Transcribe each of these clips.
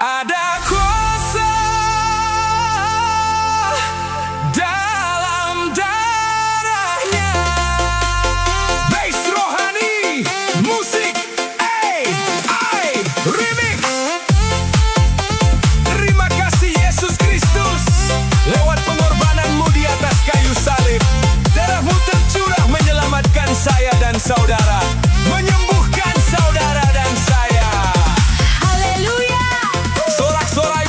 Ada kuasa dalam darahnya. Bass rohani, musik AI remix. Terima kasih Yesus Kristus, lewat pengorbananmu di atas kayu salib. Darahmu tercurah menyelamatkan saya dan saudara, menyembuhkan saudara dan saya. Haleluya. Sorak-sorai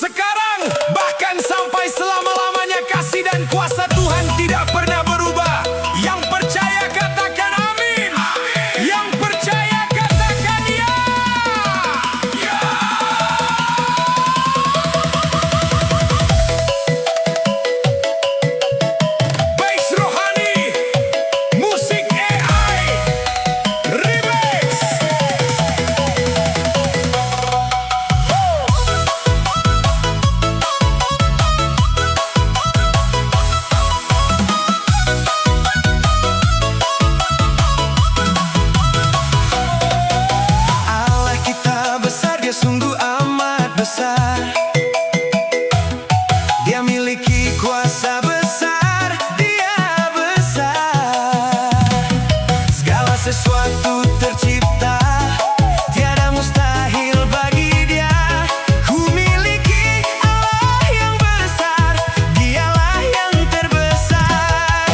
sekarang, bahkan sampai selama-lamanya. Kasih dan kuasa Tuhan tidak pernah berubah. Yang percaya katakan amin. Yang percaya katakan ya. Bass rohani, musik AI, remix. Allah kita besar, dia sungguh amat besar. Dia miliki kuasa besar, dia besar. Segala sesuatu tercipta, tiada mustahil bagi dia. Ku miliki Allah yang besar, dialah yang terbesar.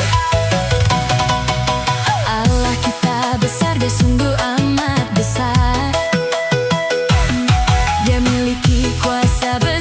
Allah kita besar, dia sungguh amat besar. Dia miliki kuasa besar.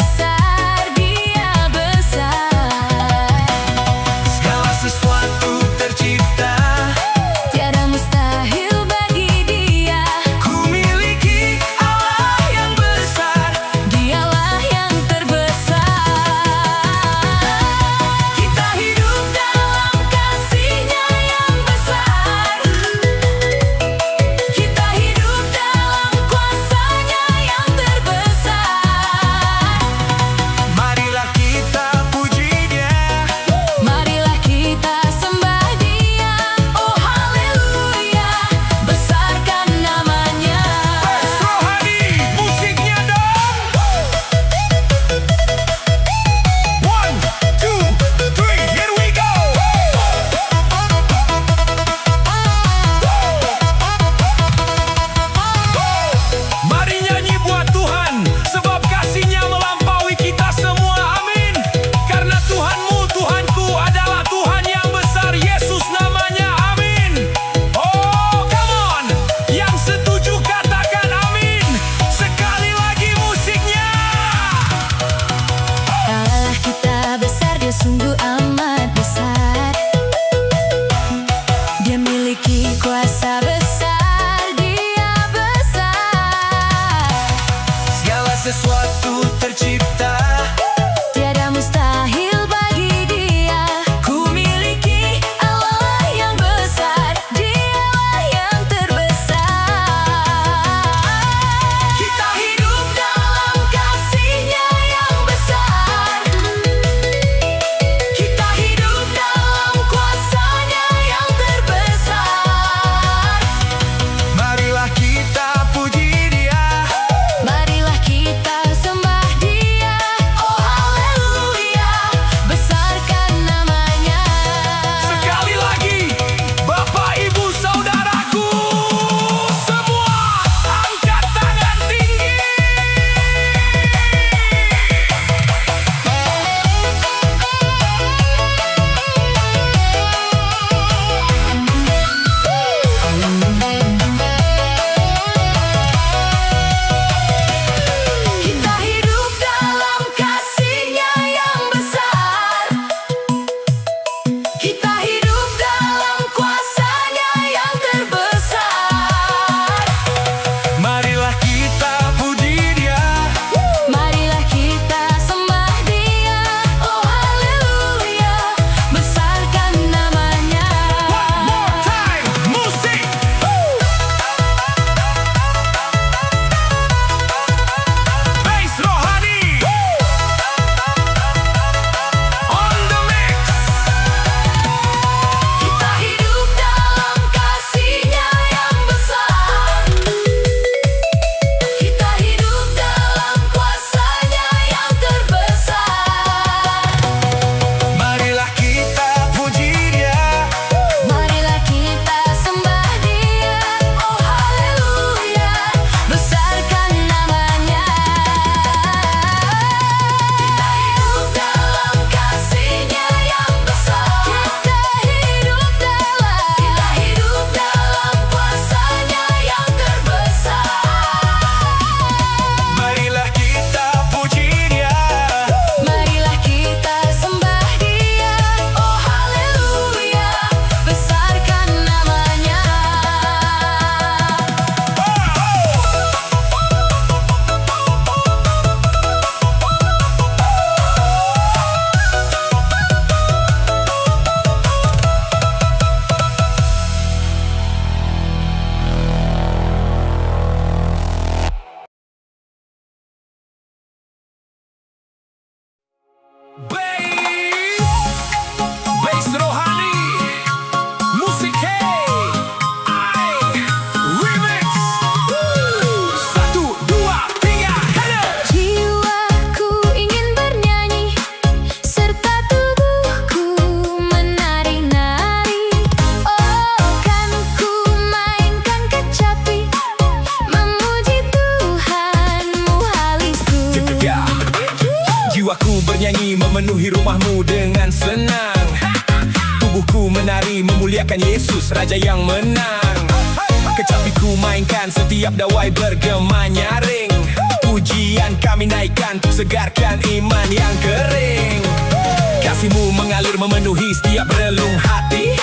Bass rohani, musik hey, remix. 1, 2, 3, hello. Jiwaku ingin bernyanyi serta tubuhku menari-nari. Oh, kan ku mainkan kecapi memuji Tuhanmu halisku. Jiwaku bernyanyi memenuhi rumahmu dengan senang. Tubuhku menari memuliakan Yesus, Raja yang menang. Kecapiku mainkan setiap dawai bergema nyaring. Pujian kami naikkan untuk segarkan iman yang kering. Kasihmu mengalir memenuhi setiap relung hati.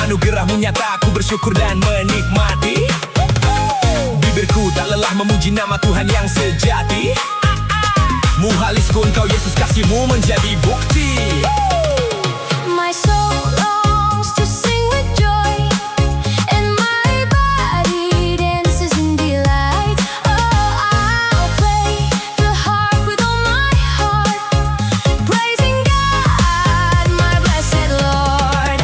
Anugerahmu nyata, aku bersyukur dan menikmati. Bibirku tak lelah memuji nama Tuhan yang sejati. Muhalisku engkau Yesus, kasihmu menjadi bukti. My soul longs to sing with joy, and my body dances in delight. Oh, I'll play the harp with all my heart, praising God, my blessed Lord.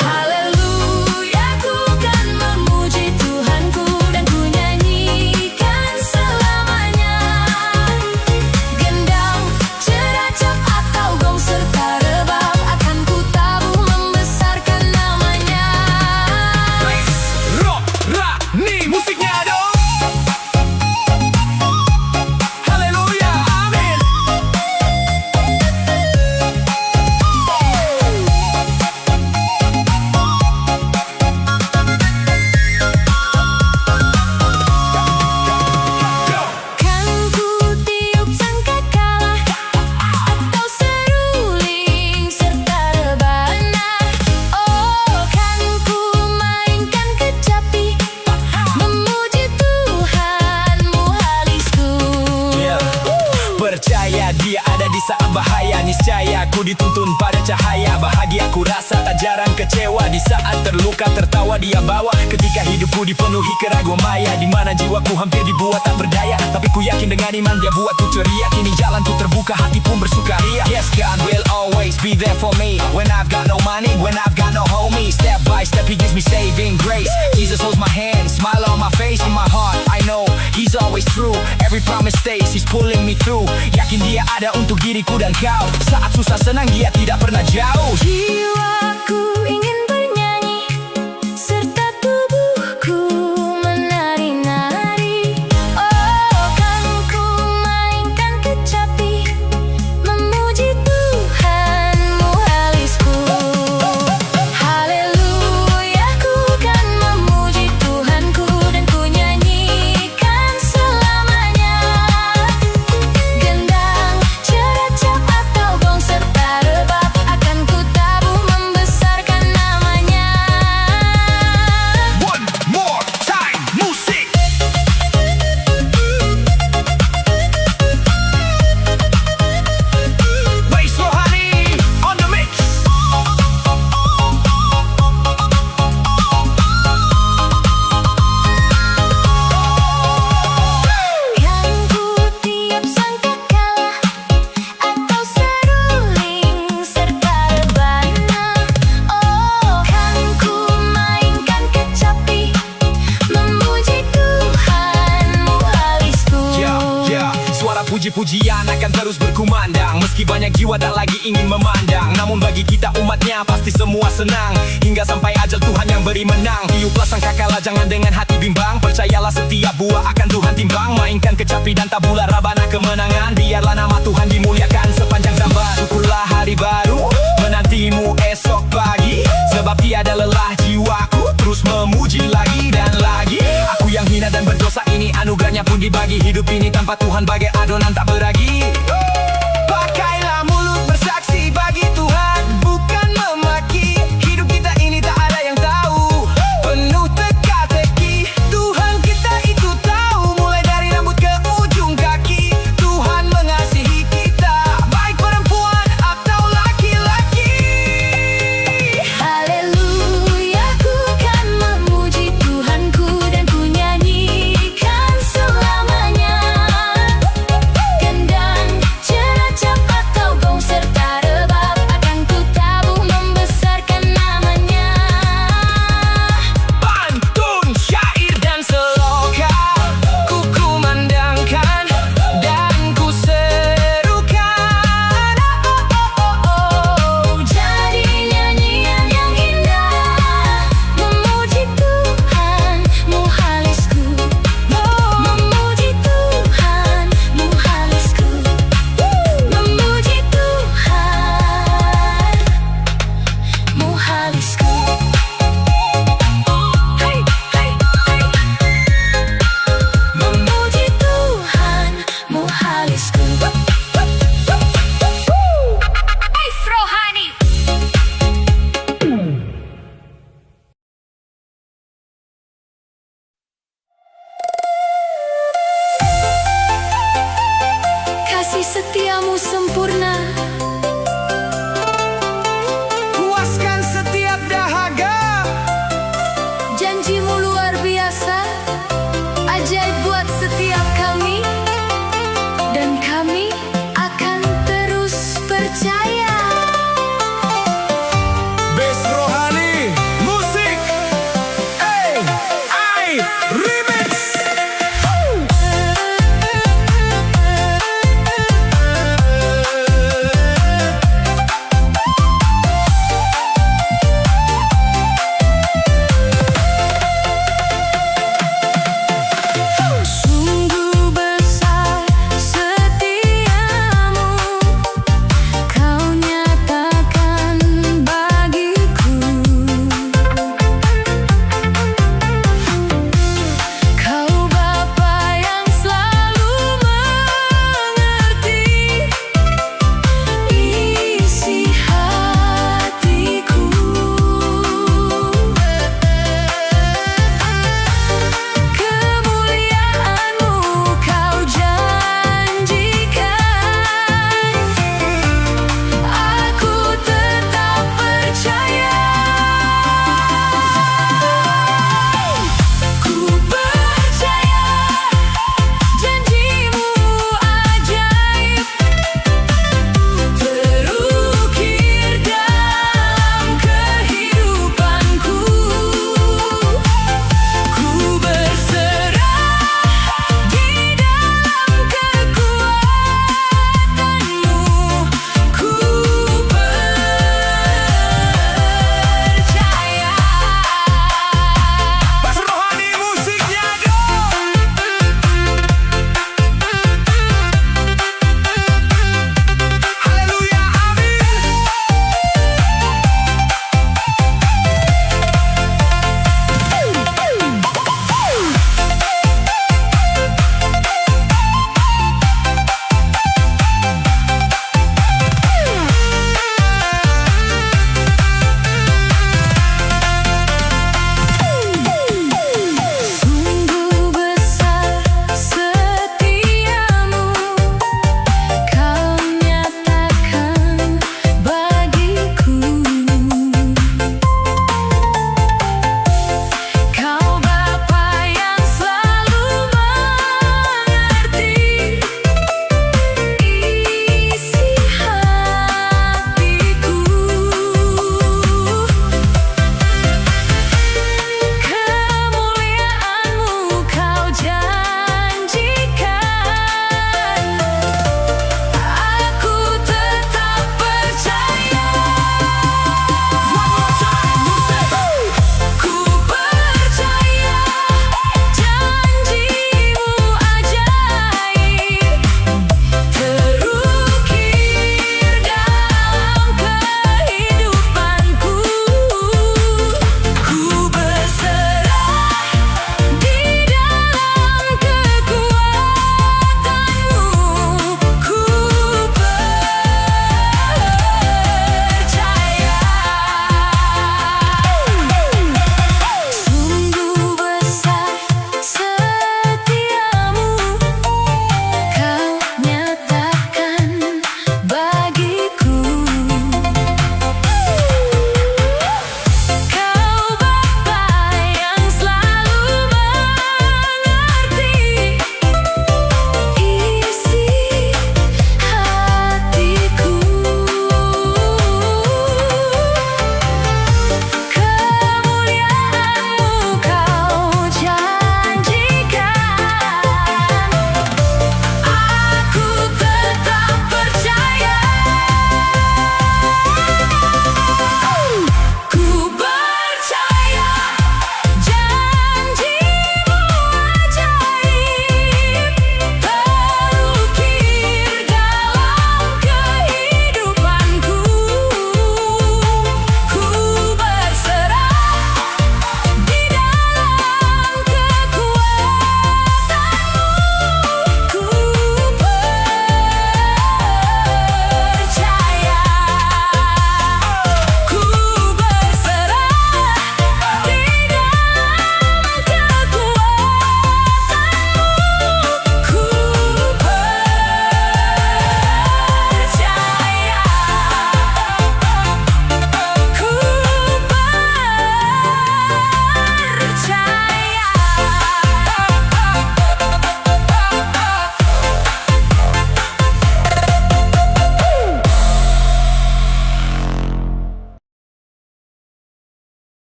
Haleluya, ku kan memuji Tuhanku dan ku nyanyikan selamanya. Gendang, ceracap atau gong serta rebab akan ku tabuh membesarkan namanya. Rohani musiknya dong. Haleluya, amin. Kan ku tiup sangkakala atau seruling serta rebana. Oh, kan ku mainkan kecapi memuji Tuhanmu halisku. Percaya dia ada di saat bahaya. Niscaya ku dituntun pada cahaya. Bahagia ku rasa tak jarang kecewa. Di saat terluka tertawa dia bawa. Ketika hidupku dipenuhi keraguan maya, di mana jiwaku hampir dibuat tak berdaya, tapi ku yakin dengan iman dia buatku ceria. Kini jalanku terbuka, hati pun bersukaria. Yes, God will always be there for me. When I've got no money, when I've got no homie. Step by step he gives me saving grace. Jesus holds my hand, smile on my face. In my heart I know he's always true. Every promise stays, he's pulling me through. Yakin dia ada untuk diriku dan kau. Saat susah senang dia tidak pernah jauh. Jiwaku ingin bernyanyi serta tubuhku menari-nari. Oh, kan ku mainkan kecapi memuji Tuhanmu halisku. Haleluya, ku kan memuji Tuhanku dan ku nyanyikan selamanya. Gendang, ceracap atau gong serta rebab akan ku tabuh membesarkan namanya. One more time, musik. Bass rohani on the mix. Kan ku tiup sangkakala atau seruling serta rebana. Oh, kan ku mainkan kecapi memuji Tuhanmu halisku. Suara puji-pujian akan terus berkumandang. Meski banyak jiwa tak lagi ingin memandang, namun bagi kita umatnya pasti semua senang. Hingga sampai ajal Tuhan yang beri menang. Tiuplah sangkakala, jangan dengan hati bimbang. Percayalah setiap buah akan Tuhan timbang. Mainkan kecapi dan tabula rabana kemenangan. Biarlah nama Tuhan dimuliakan sepanjang zaman. Syukurlah hari baru menantimu esok pagi. Sebab tiada lelah jiwaku terus memuji lagi dan lagi. Aku yang hina dan berdosa ini anugerahnya pun dibagi. Hidup ini tanpa Tuhan bagai adonan tak beragi. Pakailah mulut bersaksi bagi Tuhan, bukan memaki. Hidup kita ini tak ada yang tahu, penuh teka-teki. Tuhan kita itu tahu, mulai dari rambut ke ujung kaki. Tuhan mengasihi kita, baik perempuan atau laki-laki. Haleluya, ku kan memuji Tuhanku dan ku nyanyikan selamanya. Gendang, setiamu sempurna.